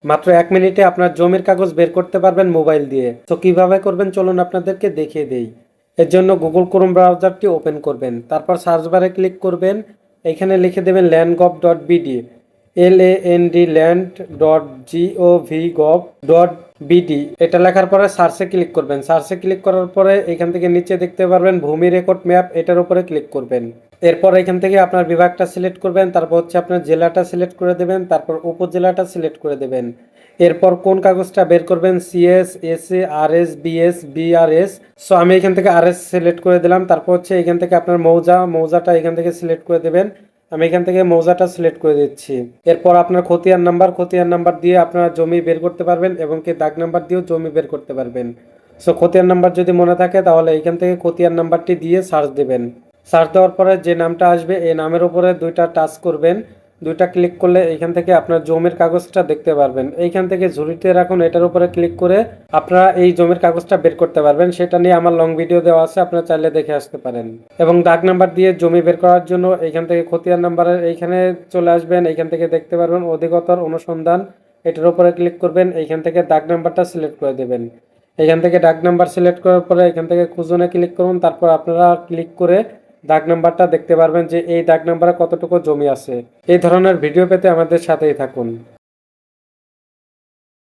মাত্র 1 মিনিটে আপনার জমির কাগজ বের করতে পারবেন মোবাইল দিয়ে। তো কিভাবে করবেন চলুন আপনাদেরকে দেখিয়ে দেই। এর জন্য গুগল ক্রোম ব্রাউজারটি ওপেন করবেন, তারপর সার্চ বারে ক্লিক করবেন, এখানে লিখে দেবেন landgov.bd, LAND land.gov.bd। এটা লেখার পরে সার্চে ক্লিক করবেন। সার্চে ক্লিক করার পরে এখান থেকে নিচে দেখতে পারবেন ভূমি রেকর্ড ম্যাপ, এটার উপরে ক্লিক করবেন। এরপর এখান থেকে আপনার বিভাগটা সিলেক্ট করবেন, তারপর হচ্ছে আপনার জেলাটা সিলেক্ট করে দেবেন, তারপর উপজেলাটা সিলেক্ট করে দেবেন। এরপর কোন কাগজটা বের করবেন, CS, SA, RS, BS, BRS. So আমি এখান থেকে আরএস সিলেক্ট করে দিলাম। তারপর হচ্ছে এখান থেকে আপনার মৌজাটা এখান থেকে সিলেক্ট করে দেবেন। আমি এখান থেকে মৌজাটা সিলেক্ট করে দিচ্ছি। এরপর আপনার খতিয়ান নাম্বার দিয়ে আপনার জমি বের করতে পারবেন এবং কি দাগ নাম্বার দিয়েও জমি বের করতে পারবেন। সো খতিয়ান নাম্বার যদি মনে থাকে তাহলে এখান থেকে খতিয়ান নাম্বারটি দিয়ে সার্চ দেবেন। সার্চ দেওয়ার পরে যে নামটা আসবে এই নামের উপরে দুইটা টাচ করবেন, দুইটা ক্লিক করলে এখান থেকে আপনার জমির কাগজটা দেখতে পারবেন। এইখান থেকে ঝুড়িতে রাখুন, এটার উপরে ক্লিক করে আপনারা এই জমির কাগজটা বের করতে পারবেন। সেটা নিয়ে আমার লং ভিডিও দেওয়া আছে, আপনারা চাইলে দেখে আসতে পারেন। এবং দাগ নাম্বার দিয়ে জমি বের করার জন্য এখান থেকে খতিয়ান নাম্বারের এইখানে চলে আসবেন, এইখান থেকে দেখতে পারবেন অধিকতর অনুসন্ধান, এটার উপরে ক্লিক করবেন, এইখান থেকে দাগ নাম্বারটা সিলেক্ট করে দেবেন। এখান থেকে দাগ নাম্বার সিলেক্ট করার পরে এখান থেকে খুঁজনে ক্লিক করুন, তারপর আপনারা ক্লিক করে দাগ নাম্বারটা দেখতে পারবেন যে এই দাগ নাম্বারে কতটুকু জমি আছে। এই ধরনের ভিডিও পেতে আমাদের সাথেই থাকুন।